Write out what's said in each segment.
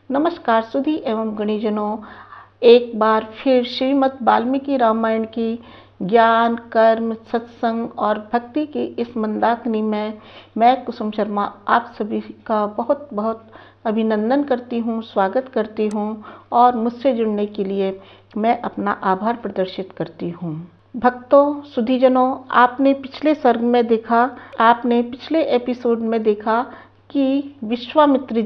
नमस्कार सुधी एवं गणिजनों, एक बार फिर श्रीमद् वाल्मीकि रामायण की ज्ञान, कर्म, सत्संग और भक्ति की इस मंदाकिनी में मैं कुसुम शर्मा आप सभी का बहुत बहुत अभिनंदन करती हूँ, स्वागत करती हूँ और मुझसे जुड़ने के लिए मैं अपना आभार प्रदर्शित करती हूँ। भक्तों, सुधीजनों, आपने पिछले सर्ग में देखा, आपने पिछले एपिसोड में देखा कि विश्वामित्र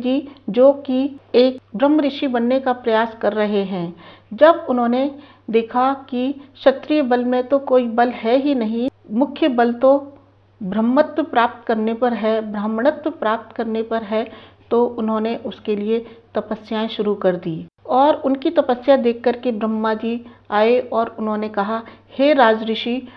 जी जो कि एक ब्रह्म ऋषि बनने का प्रयास कर रहे हैं, जब उन्होंने देखा कि क्षत्रिय बल में तो कोई बल है ही नहीं, मुख्य बल तो ब्रह्मत्व प्राप्त करने पर है, ब्राह्मणत्व प्राप्त करने पर है, तो उन्होंने उसके लिए तपस्याएं शुरू कर दी। और उनकी तपस्या देख कर के ब्रह्मा जी आए और उन्होंने कहा, हे राजऋषि,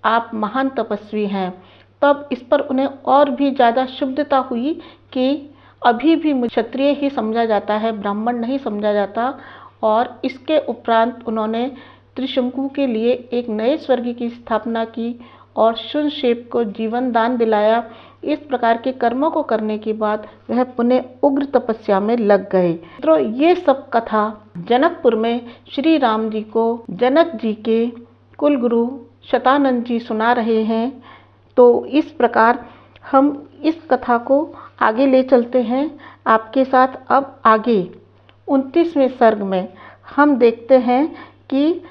आप महान तपस्वी हैं। तब इस पर उन्हें और भी ज़्यादा शुद्धता हुई कि अभी भी मुझे क्षत्रिय ही समझा जाता है, ब्राह्मण नहीं समझा जाता। और इसके उपरांत उन्होंने त्रिशंकु के लिए एक नए स्वर्ग की स्थापना की और शून्यशेप को जीवन दान दिलाया। इस प्रकार के कर्मों को करने के बाद वह पुनः उग्र तपस्या में लग गए। तो ये सब कथा जनकपुर में श्री राम जी को जनक जी के कुलगुरु शतानंद जी सुना रहे हैं। तो इस प्रकार हम इस कथा को आगे ले चलते हैं आपके साथ। अब आगे 29वें सर्ग में हम देखते हैं कि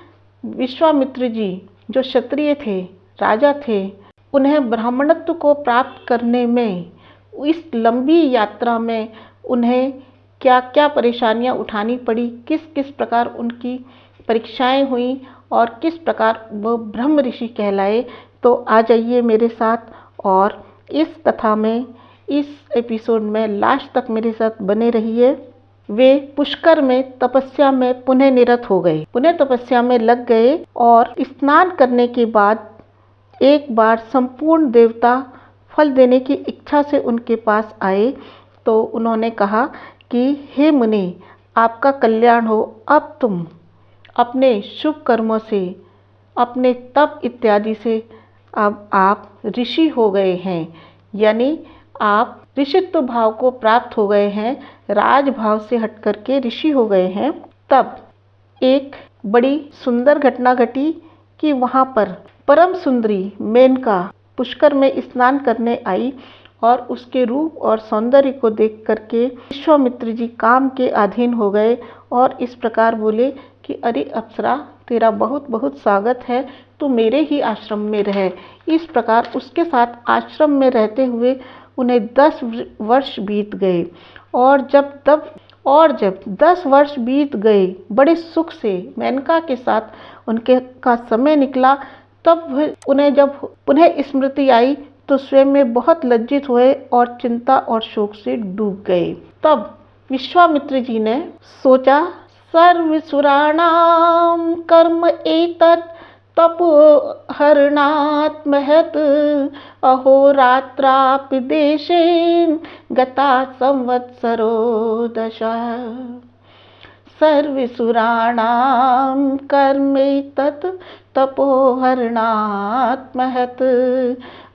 विश्वामित्र जी जो क्षत्रिय थे, राजा थे, उन्हें ब्राह्मणत्व को प्राप्त करने में, इस लंबी यात्रा में उन्हें क्या क्या परेशानियां उठानी पड़ी, किस किस प्रकार उनकी परीक्षाएं हुई और किस प्रकार वो ब्रह्म ऋषि कहलाए। तो आ जाइए मेरे साथ और इस कथा में, इस एपिसोड में लास्ट तक मेरे साथ बने रहिए। वे पुष्कर में तपस्या में पुनः निरत हो गए, पुनः तपस्या में लग गए और स्नान करने के बाद एक बार संपूर्ण देवता फल देने की इच्छा से उनके पास आए। तो उन्होंने कहा कि हे मुनि, आपका कल्याण हो, अब तुम अपने शुभ कर्मों से, अपने तप इत्यादि से अब आप ऋषि हो गए हैं, यानी आप ऋषित्व भाव को प्राप्त हो गए हैं, राजभाव से हट करके ऋषि हो गए हैं। तब एक बड़ी सुंदर घटना घटी कि वहाँ पर परम सुंदरी मेनका पुष्कर में स्नान करने आई और उसके रूप और सौंदर्य को देख करके विश्वामित्र जी काम के अधीन हो गए और इस प्रकार बोले कि अरे अप्सरा, तेरा बहुत बहुत स्वागत है, तू मेरे ही आश्रम में रह। इस प्रकार उसके साथ आश्रम में रहते हुए उन्हें 10 वर्ष बीत गए। और जब 10 वर्ष बीत गए, बड़े सुख से मेनका के साथ उनके का समय निकला, तब उन्हें जब पुनः स्मृति आई तो स्वयं में बहुत लज्जित हुए और चिंता और शोक से डूब गए। तब विश्वामित्र जी ने सोचा, सर्वसुराणां कर्म एतत् तपोहरणात् महत् अहोरात्रापि देशेन गता संवत्सरो दश। सर्वसुराणां कर्म एतत् तपोहरणात् महत्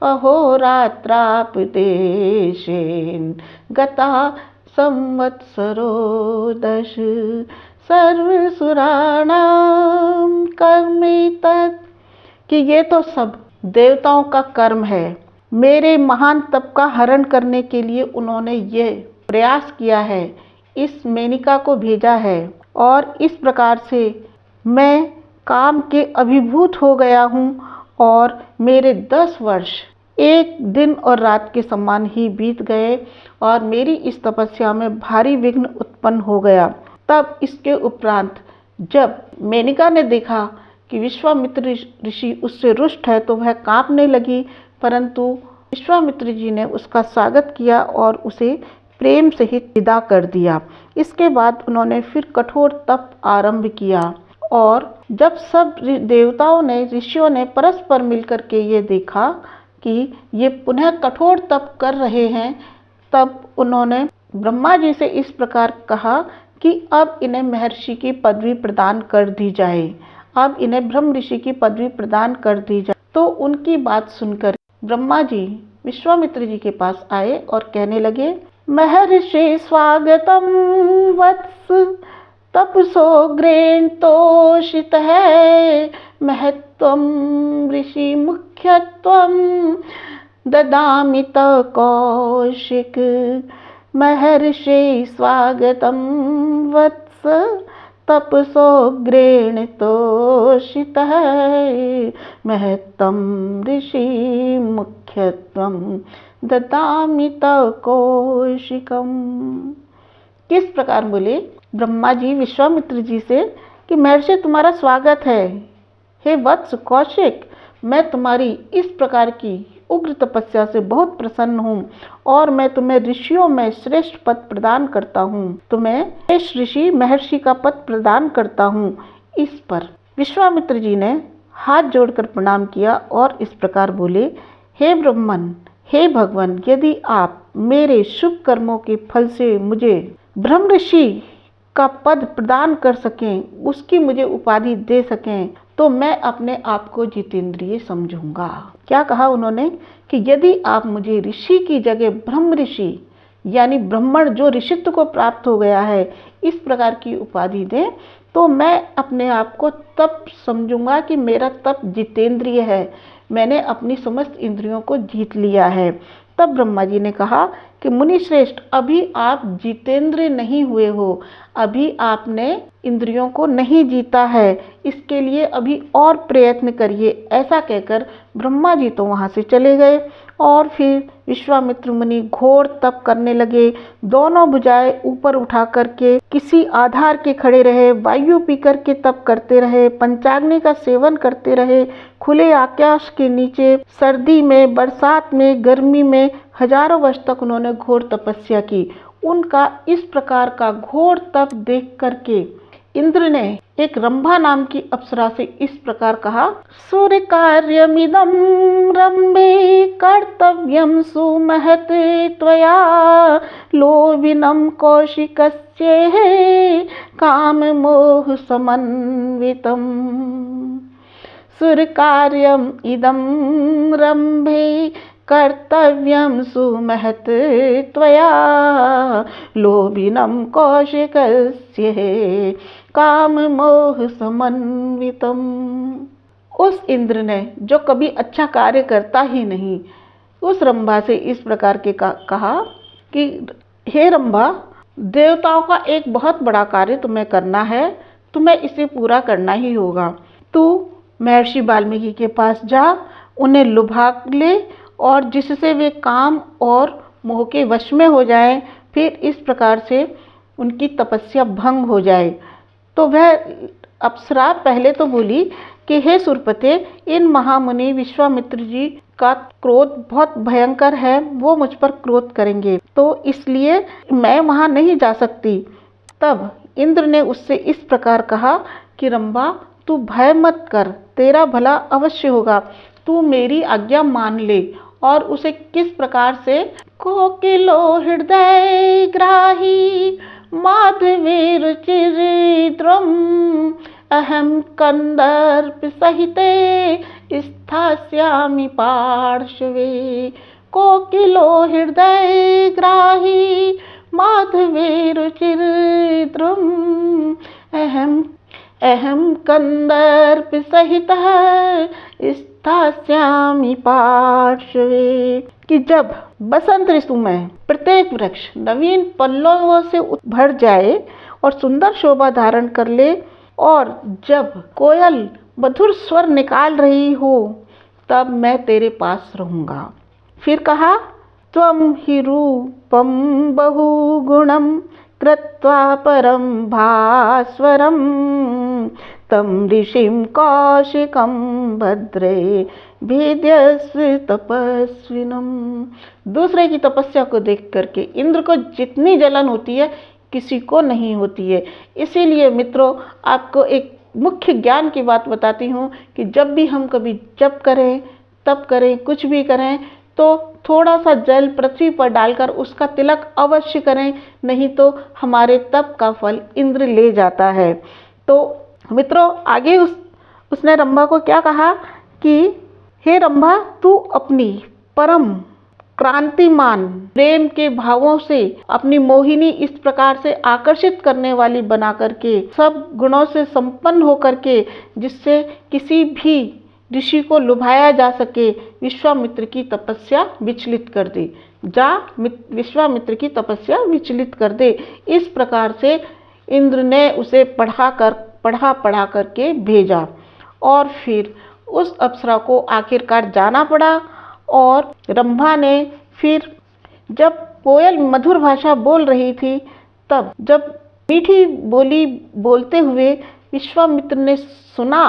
अहोरात्रापि देशेन गता संवत्सरो दश। सर्वसुराणां कर्म एतत्, कि ये तो सब देवताओं का कर्म है। मेरे महान तप का हरण करने के लिए उन्होंने ये प्रयास किया है, इस मेनिका को भेजा है और इस प्रकार से मैं काम के अभिभूत हो गया हूँ और मेरे 10 वर्ष एक दिन और रात के समान ही बीत गए और मेरी इस तपस्या में भारी विघ्न उत्पन्न हो गया। तब इसके उपरांत जब मेनिका ने देखा कि विश्वामित्र ऋषि उससे रुष्ट है तो वह कांपने लगी, परंतु विश्वामित्र जी ने उसका स्वागत किया और उसे प्रेम सहित विदा कर दिया। इसके बाद उन्होंने फिर कठोर तप आरंभ किया और जब सब देवताओं ने, ऋषियों ने परस्पर मिलकर के ये देखा कि ये पुनः कठोर तप कर रहे हैं, तब उन्होंने ब्रह्मा जी से इस प्रकार कहा कि अब इन्हें महर्षि की पदवी प्रदान कर दी जाए, अब इन्हें ब्रह्म ऋषि की पदवी प्रदान कर दी जाए। तो उनकी बात सुनकर ब्रह्मा जी विश्वामित्र जी के पास आए और कहने लगे महर्षि स्वागतम वत्स तपसोग्रेण तोषित है महत्वम ऋषि मुख्यत्वम ददामि तव कौशिक। महर्षि स्वागतम वत्स तपसोग्रेण तोषित है महत्वम ऋषि मुख्यत्वम ददामि तव कौशिकम। किस प्रकार बोले ब्रह्मा जी विश्वामित्र जी से कि महर्षि तुम्हारा स्वागत है, हे वत्स कौशिक, मैं तुम्हारी इस प्रकार की उग्र तपस्या से बहुत प्रसन्न हूँ और मैं तुम्हें ऋषियों में श्रेष्ठ पद प्रदान करता हूँ, तुम्हें श्रेष्ठ ऋषि महर्षि का पद प्रदान करता हूँ। इस पर विश्वामित्र जी ने हाथ जोड़कर प्रणाम किया और इस प्रकार बोले, हे ब्रह्मन, हे भगवान, यदि आप मेरे शुभ कर्मों के फल से मुझे ब्रह्म ऋषि का पद प्रदान कर सकें, उसकी मुझे उपाधि दे सकें, तो मैं अपने आप को जितेंद्रिय समझूंगा। क्या कहा उन्होंने कि यदि आप मुझे ऋषि की जगह ब्रह्म ऋषि यानी ब्राह्मण जो ऋषित्व को प्राप्त हो गया है इस प्रकार की उपाधि दें, तो मैं अपने आप को तब समझूंगा कि मेरा तप जितेंद्रिय है, मैंने अपनी समस्त इंद्रियों को जीत लिया है। तब ब्रह्मा जी ने कहा कि मुनि श्रेष्ठ, अभी आप जितेंद्र नहीं हुए हो, अभी आपने इंद्रियों को नहीं जीता है, इसके लिए अभी और प्रयत्न करिए। ऐसा कहकर ब्रह्मा जी तो वहाँ से चले गए और फिर विश्वामित्र मुनि घोर तप करने लगे। दोनों भुजाएं ऊपर उठा करके किसी आधार के खड़े रहे, वायु पी करके तप करते रहे, पंचाग्नि का सेवन करते रहे, खुले आकाश के नीचे, सर्दी में, बरसात में, गर्मी में हजारों वर्ष तक उन्होंने घोर तपस्या की। उनका इस प्रकार का घोर तप देख करके इंद्र ने एक रंभा नाम की अप्सरा से इस प्रकार कहा, सूर्य कार्यमिदं रंभे कर्तव्यम सुमहत त्वया लोभिनं कौशिकस्य काम मोह समन्वितम्। सूर्य कार्यम इदं रंभे कर्तव्यम सुमहत त्वया लोभिनं कौशिकस्य काम मोह समन्वितम। उस इंद्र ने जो कभी अच्छा कार्य करता ही नहीं, उस रंभा से इस प्रकार के कहा कि हे रंभा, देवताओं का एक बहुत बड़ा कार्य तुम्हें करना है, तुम्हें इसे पूरा करना ही होगा। तू महर्षि वाल्मीकि के पास जा, उन्हें लुभा ले और जिससे वे काम और मोह के वश में हो जाएं, फिर इस प्रकार से उनकी तपस्या भंग हो जाए। तो वह अप्सरा पहले तो बोली कि हे सुरपते, इन महामुनि विश्वामित्र जी का क्रोध बहुत भयंकर है, वो मुझ पर क्रोध करेंगे, तो इसलिए मैं वहाँ नहीं जा सकती। तब इंद्र ने उससे इस प्रकार कहा कि रंभा, तू भय मत कर, तेरा भला अवश्य होगा, तू मेरी आज्ञा मान ले। और उसे किस प्रकार से, कोकिलो हृदय ग्राही माधवी रुचिरिद्रम अहम कंदर्प सहिते स्थास्यामि पार्श्वे। कोकिलो हृदय ग्राही माधवी रुचिरिद्रम अहम कंदर्प सहितः स्थास्यामि पार्श्वे। कि जब बसंत ऋतु में प्रत्येक वृक्ष नवीन पल्लवों से भर जाए और सुंदर शोभा धारण कर ले, और जब कोयल मधुर स्वर निकाल रही हो, तब मैं तेरे पास रहूँगा। फिर कहा, त्वं हि रूपं बहुगुणं कृत्वा परं भास्वरं तं ऋषिं कौशिकं भद्रे भेद्यस्व तपस्विनम। दूसरे की तपस्या को देख करके इंद्र को जितनी जलन होती है किसी को नहीं होती है। इसीलिए मित्रों, आपको एक मुख्य ज्ञान की बात बताती हूँ कि जब भी हम कभी जप करें, तप करें, कुछ भी करें, तो थोड़ा सा जल पृथ्वी पर डालकर उसका तिलक अवश्य करें, नहीं तो हमारे तप का फल इंद्र ले जाता है। तो मित्रों, आगे उसने रंभा को क्या कहा कि हे रंभा, तू अपनी परम क्रांतिमान प्रेम के भावों से अपनी मोहिनी इस प्रकार से आकर्षित करने वाली बना करके, सब गुणों से संपन्न होकर के, जिससे किसी भी ऋषि को लुभाया जा सके, विश्वामित्र की तपस्या विचलित कर दे। विश्वामित्र की तपस्या विचलित कर दे। इस प्रकार से इंद्र ने उसे पढ़ा करके भेजा और फिर उस अप्सरा को आखिरकार जाना पड़ा। और रंभा ने फिर, जब कोयल मधुर भाषा बोल रही थी, तब जब मीठी बोली बोलते हुए विश्वामित्र ने सुना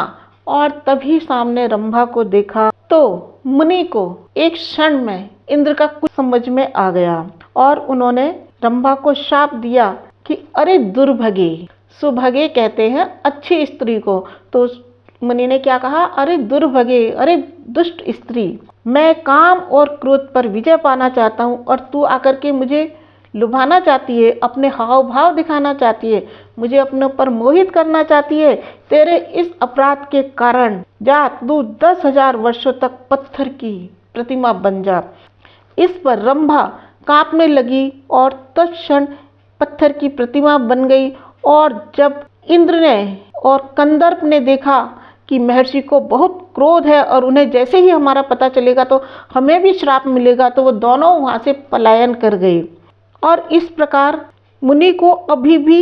और तभी सामने रंभा को देखा, तो मुनि को एक क्षण में इंद्र का कुछ समझ में आ गया और उन्होंने रंभा को शाप दिया कि अरे दुर्भगे, सुभगे कहते हैं अच्छी स्त्री को। तो मुनि ने क्या कहा, अरे दुर्भगे, अरे दुष्ट स्त्री, मैं काम और क्रोध पर विजय पाना चाहता हूँ और तू आकर के मुझे लुभाना चाहती है, अपने हाव भाव दिखाना चाहती है, मुझे अपने ऊपर मोहित करना चाहती है। तेरे इस अपराध के कारण जा तू 10,000 वर्षों तक पत्थर की प्रतिमा बन जा। इस पर रंभा कांपने लगी और तत्क्षण पत्थर की प्रतिमा बन गई। और जब इंद्र ने और कंदर्प ने देखा कि महर्षि को बहुत क्रोध है और उन्हें जैसे ही हमारा पता चलेगा तो हमें भी श्राप मिलेगा, तो वो दोनों वहाँ से पलायन कर गए। और इस प्रकार मुनि को अभी भी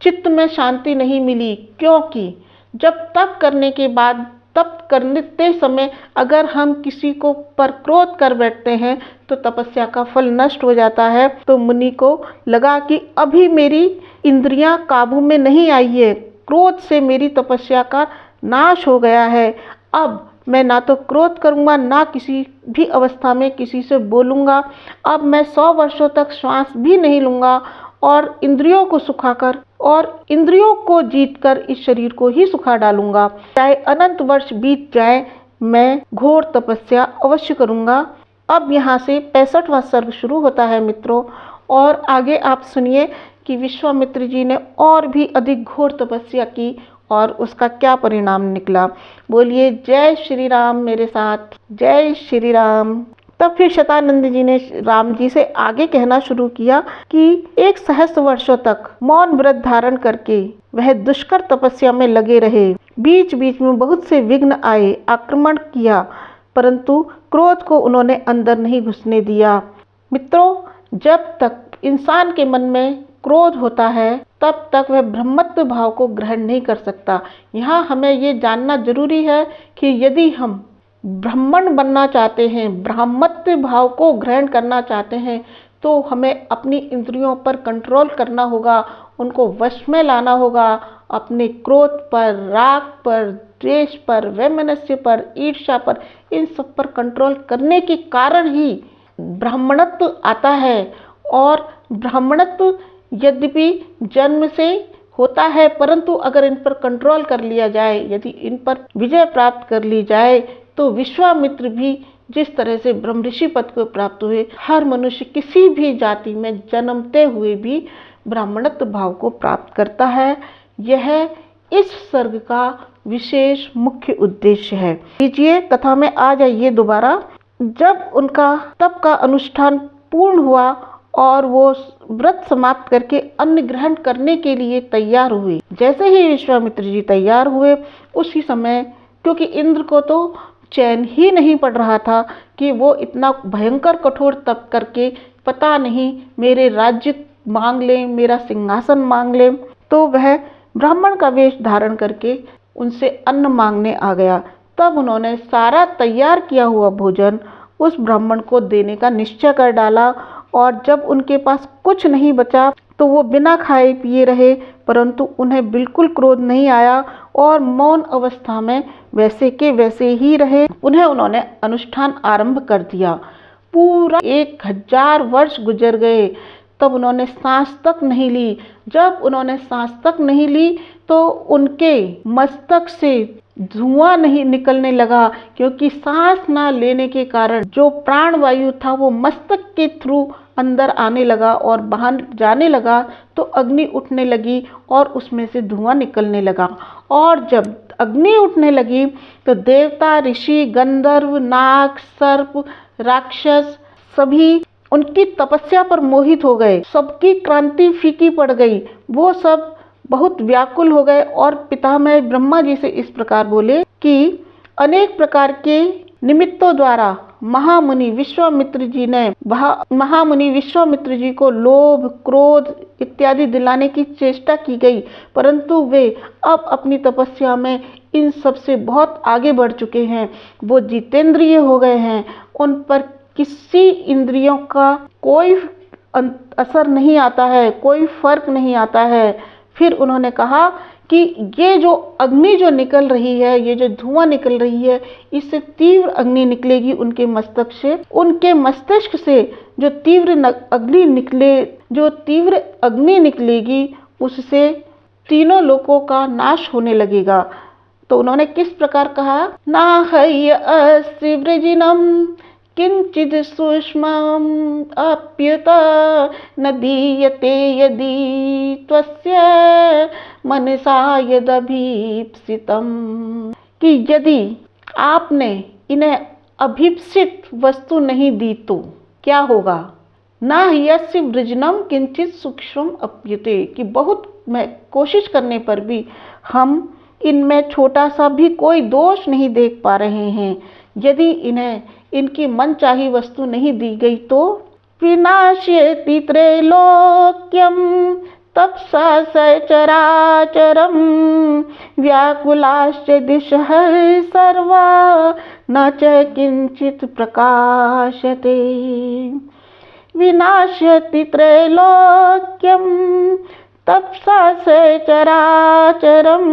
चित्त में शांति नहीं मिली, क्योंकि जब तप करने के बाद, तप करते समय अगर हम किसी को पर क्रोध कर बैठते हैं तो तपस्या का फल नष्ट हो जाता है। तो मुनि को लगा कि अभी मेरी इंद्रियां काबू में नहीं आई है, क्रोध से मेरी तपस्या का नाश हो गया है। अब मैं ना तो क्रोध करूंगा, ना किसी भी अवस्था में किसी से बोलूंगा। अब मैं 100 वर्षों तक श्वास भी नहीं लूंगा और इंद्रियों को सुखाकर और इंद्रियों को जीतकर इस शरीर को ही सुखा डालूंगा। चाहे अनंत वर्ष बीत जाए, मैं घोर तपस्या अवश्य करूंगा। अब यहाँ से 65वां सर्ग शुरू होता है मित्रों, और आगे आप सुनिए कि विश्वामित्र जी ने और भी अधिक घोर तपस्या की और उसका क्या परिणाम निकला। बोलिए जय श्री राम मेरे साथ, जय श्री राम। तब फिर शतानंद जी ने राम जी से आगे कहना शुरू किया कि 1 सहस्त्र वर्षों तक मौन व्रत धारण करके वह दुष्कर तपस्या में लगे रहे। बीच बीच में बहुत से विघ्न आए, आक्रमण किया, परंतु क्रोध को उन्होंने अंदर नहीं घुसने दिया। मित्रों, जब तक इंसान के मन में क्रोध होता है तब तक वह ब्रह्मत्व भाव को ग्रहण नहीं कर सकता। यहाँ हमें ये जानना जरूरी है कि यदि हम ब्राह्मण बनना चाहते हैं, ब्राह्मत्व भाव को ग्रहण करना चाहते हैं, तो हमें अपनी इंद्रियों पर कंट्रोल करना होगा, उनको वश में लाना होगा। अपने क्रोध पर, राग पर, द्वेष पर, वैमनस्य पर, ईर्ष्या पर, इन सब पर कंट्रोल करने के कारण ही ब्राह्मणत्व आता है। और ब्राह्मणत्व यद्यपि जन्म से होता है, परंतु अगर इन पर कंट्रोल कर लिया जाए, यदि इन पर विजय प्राप्त कर ली जाए, तो विश्वामित्र भी जिस तरह से ब्रह्म ऋषि पद को प्राप्त हुए, हर मनुष्य किसी भी जाति में जन्मते हुए भी ब्राह्मणत्व भाव को प्राप्त करता है। यह इस सर्ग का विशेष मुख्य उद्देश्य है। लीजिए कथा में आ जाइए दोबारा। जब उनका तप का अनुष्ठान पूर्ण हुआ और वो व्रत समाप्त करके अन्न ग्रहण करने के लिए तैयार हुए, जैसे ही विश्वामित्र जी तैयार हुए, उसी समय, क्योंकि इंद्र को तो चैन ही नहीं पड़ रहा था कि वो इतना भयंकर कठोर तप करके पता नहीं मेरे राज्य मांग ले, मेरा सिंहासन मांग ले, तो वह ब्राह्मण का वेश धारण करके उनसे अन्न मांगने आ गया। तब उन्होंने सारा तैयार किया हुआ भोजन उस ब्राह्मण को देने का निश्चय कर डाला। और जब उनके पास कुछ नहीं बचा तो वो बिना खाए पिए रहे, परंतु उन्हें बिल्कुल क्रोध नहीं आया और मौन अवस्था में वैसे के वैसे ही रहे। उन्होंने अनुष्ठान आरंभ कर दिया। पूरा 1000 वर्ष गुजर गए, तब उन्होंने सांस तक नहीं ली। जब उन्होंने सांस तक नहीं ली तो उनके मस्तक से धुआं नहीं निकलने लगा, क्योंकि सांस ना लेने के कारण जो प्राण वायु था वो मस्तक के थ्रू अंदर आने लगा और बाहर जाने लगा, तो अग्नि उठने लगी और उसमें से धुआं निकलने लगा। और जब अग्नि उठने लगी तो देवता, ऋषि, गंधर्व, नाग, सर्प, राक्षस सभी उनकी तपस्या पर मोहित हो गए, सबकी क्रांति फीकी पड़ गई, वो सब बहुत व्याकुल हो गए और पितामह ब्रह्मा जी से इस प्रकार बोले कि अनेक प्रकार के निमित्तों द्वारा महामुनि विश्वामित्र जी को लोभ, क्रोध इत्यादि दिलाने की चेष्टा की गई, परंतु वे अब अपनी तपस्या में इन सब से बहुत आगे बढ़ चुके हैं। वो जितेंद्रिय हो गए हैं, उन पर किसी इंद्रियों का कोई असर नहीं आता है, कोई फर्क नहीं आता है। फिर उन्होंने कहा कि ये जो अग्नि जो निकल रही है, ये जो धुआं निकल रही है, इससे तीव्र अग्नि निकलेगी उनके मस्तक से, उनके मस्तिष्क से जो तीव्र अग्नि निकलेगी उससे तीनों लोकों का नाश होने लगेगा। तो उन्होंने किस प्रकार कहा, ना हय अस्ति वृजिनम किंचिद सूक्ष्मम अप्युत न दीयते यदि त्वस्य मनसा यदभीप्सितम, कि यदि आपने इन्हें अभीप्सित वस्तु नहीं दी तो क्या होगा। ना यस्य वृजनम किंचित सूक्ष्म अप्युते, कि बहुत कोशिश करने पर भी हम इनमें छोटा सा भी कोई दोष नहीं देख पा रहे हैं। यदि इन्हें इनकी मनचाही वस्तु नहीं दी गई तो विनाश्यति त्रैलोक्यम तपसा सचराचरम व्याकुलाश्च दिशः सर्वा न च किंचित प्रकाशते। विनाश्यति त्रैलोक्यम तपसा सचराचरम,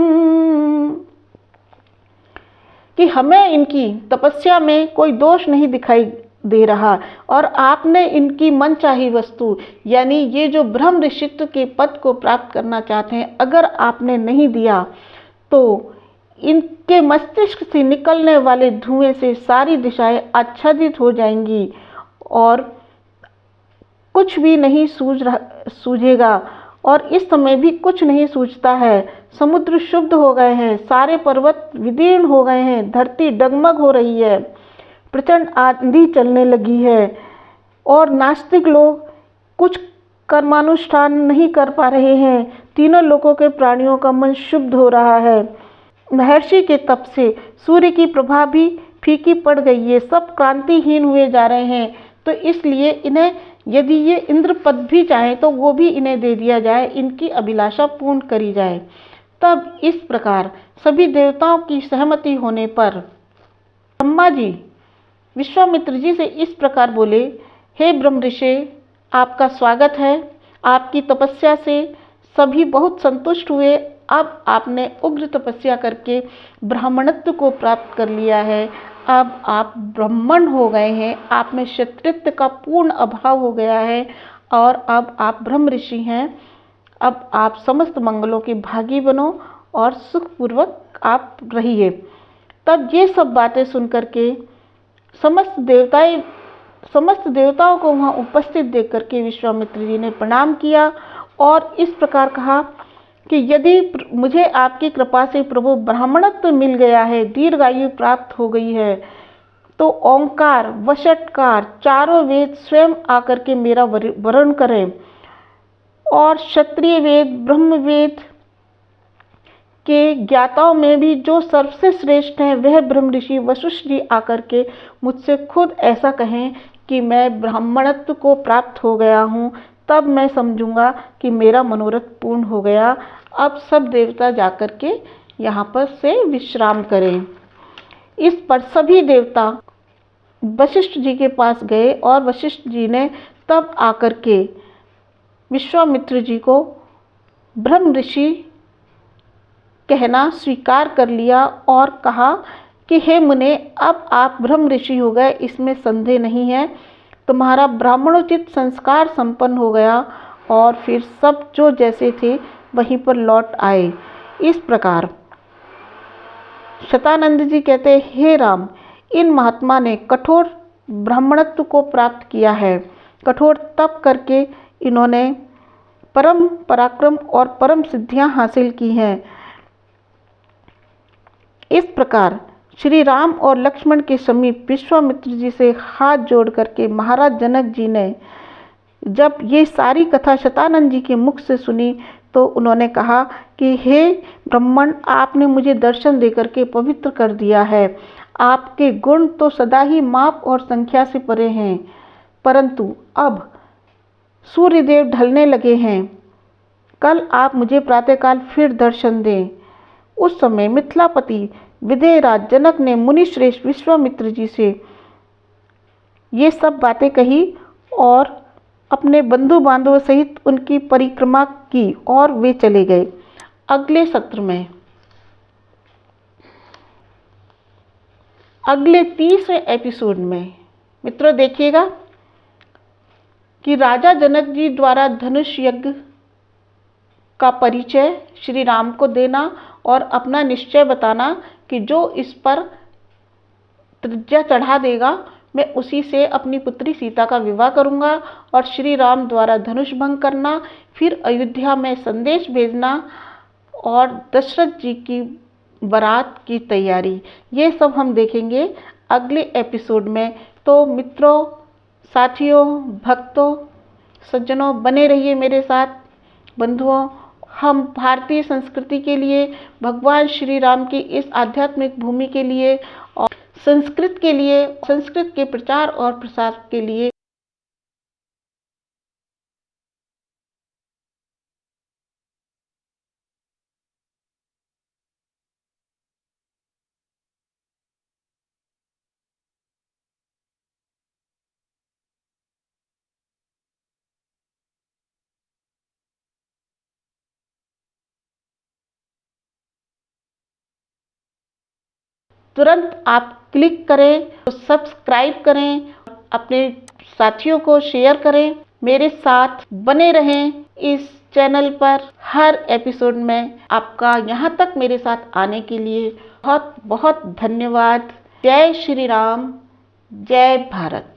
कि हमें इनकी तपस्या में कोई दोष नहीं दिखाई दे रहा, और आपने इनकी मनचाही वस्तु यानी ये जो ब्रह्म ऋषित्व के पद को प्राप्त करना चाहते हैं, अगर आपने नहीं दिया तो इनके मस्तिष्क से निकलने वाले धुएं से सारी दिशाएं आच्छादित हो जाएंगी और कुछ भी नहीं सूझेगा। और इस समय भी कुछ नहीं सूझता है। समुद्र शुद्ध हो गए हैं, सारे पर्वत विदीर्ण हो गए हैं, धरती डगमग हो रही है, प्रचंड आंधी चलने लगी है और नास्तिक लोग कुछ कर्मानुष्ठान नहीं कर पा रहे हैं। तीनों लोकों के प्राणियों का मन शुद्ध हो रहा है। महर्षि के तप से सूर्य की प्रभा भी फीकी पड़ गई है, सब क्रांतिहीन हुए जा रहे हैं। तो इसलिए इन्हें यदि ये इंद्र पद भी चाहे तो वो भी इन्हें दे दिया जाए, इनकी अभिलाषा पूर्ण करी जाए। तब इस प्रकार सभी देवताओं की सहमति होने पर ब्रह्मा जी विश्वामित्र जी से इस प्रकार बोले, हे ब्रह्म ऋषि, आपका स्वागत है। आपकी तपस्या से सभी बहुत संतुष्ट हुए। अब आपने उग्र तपस्या करके ब्राह्मणत्व को प्राप्त कर लिया है। अब आप ब्राह्मण हो गए हैं, आप में क्षत्रित्व का पूर्ण अभाव हो गया है और अब आप ब्रह्म ऋषि हैं। अब आप समस्त मंगलों के भागी बनो और सुखपूर्वक आप रहिए। तब ये सब बातें सुनकर के समस्त देवताओं को वहाँ उपस्थित देख करके विश्वामित्र जी ने प्रणाम किया और इस प्रकार कहा कि यदि मुझे आपकी कृपा से प्रभु ब्राह्मणत्व मिल गया है, दीर्घायु प्राप्त हो गई है, तो ओंकार, वषट्कार, चारों वेद स्वयं आकर के मेरा वर्ण करें और क्षत्रिय वेद, ब्रह्म वेद के ज्ञाताओं में भी जो सबसे श्रेष्ठ हैं वह ब्रह्म ऋषि वशिष्ठ जी आकर के मुझसे खुद ऐसा कहें कि मैं ब्राह्मणत्व को प्राप्त हो गया हूँ, तब मैं समझूंगा कि मेरा मनोरथ पूर्ण हो गया। अब सब देवता जाकर के यहाँ पर से विश्राम करें। इस पर सभी देवता वशिष्ठ जी के पास गए और वशिष्ठ जी ने तब आकर के विश्वामित्र जी को ब्रह्म ऋषि कहना स्वीकार कर लिया और कहा कि हे मुने, अब आप ब्रह्म ऋषि हो गए, इसमें संदेह नहीं है। तुम्हारा ब्राह्मणोचित संस्कार संपन्न हो गया। और फिर सब जो जैसे थे वहीं पर लौट आए। इस प्रकार शतानंद जी कहते, हे राम, इन महात्मा ने कठोर ब्राह्मणत्व को प्राप्त किया है। कठोर तप करके इन्होंने परम पराक्रम और परम सिद्धियां हासिल की हैं। इस प्रकार श्री राम और लक्ष्मण के समीप विश्वामित्र जी से हाथ जोड़ करके महाराज जनक जी ने जब ये सारी कथा शतानंद जी के मुख से सुनी तो उन्होंने कहा कि हे ब्राह्मण, आपने मुझे दर्शन देकर के पवित्र कर दिया है। आपके गुण तो सदा ही माप और संख्या से परे हैं, परंतु अब सूर्यदेव ढलने लगे हैं। कल आप मुझे प्रातःकाल फिर दर्शन दें। उस समय मिथिलापति विदेहराज जनक ने मुनिश्रेष्ठ विश्वामित्र जी से ये सब बातें कही और अपने बंधु बांधवों सहित उनकी परिक्रमा की और वे चले गए। अगले सत्र में अगले 30वें एपिसोड में मित्रों देखिएगा कि राजा जनक जी द्वारा धनुष यज्ञ का परिचय श्री राम को देना और अपना निश्चय बताना कि जो इस पर त्रिज्या चढ़ा देगा मैं उसी से अपनी पुत्री सीता का विवाह करूंगा, और श्री राम द्वारा धनुष भंग करना, फिर अयोध्या में संदेश भेजना और दशरथ जी की बारात की तैयारी, ये सब हम देखेंगे अगले एपिसोड में। तो मित्रों, साथियों, भक्तों, सज्जनों, बने रहिए मेरे साथ। बंधुओं, हम भारतीय संस्कृति के लिए, भगवान श्री राम की इस आध्यात्मिक भूमि के लिए और संस्कृत के लिए, संस्कृत के प्रचार और प्रसार के लिए तुरंत आप क्लिक करें, तो सब्सक्राइब करें, अपने साथियों को शेयर करें, मेरे साथ बने रहें इस चैनल पर। हर एपिसोड में आपका यहाँ तक मेरे साथ आने के लिए बहुत बहुत धन्यवाद। जय श्री राम, जय भारत।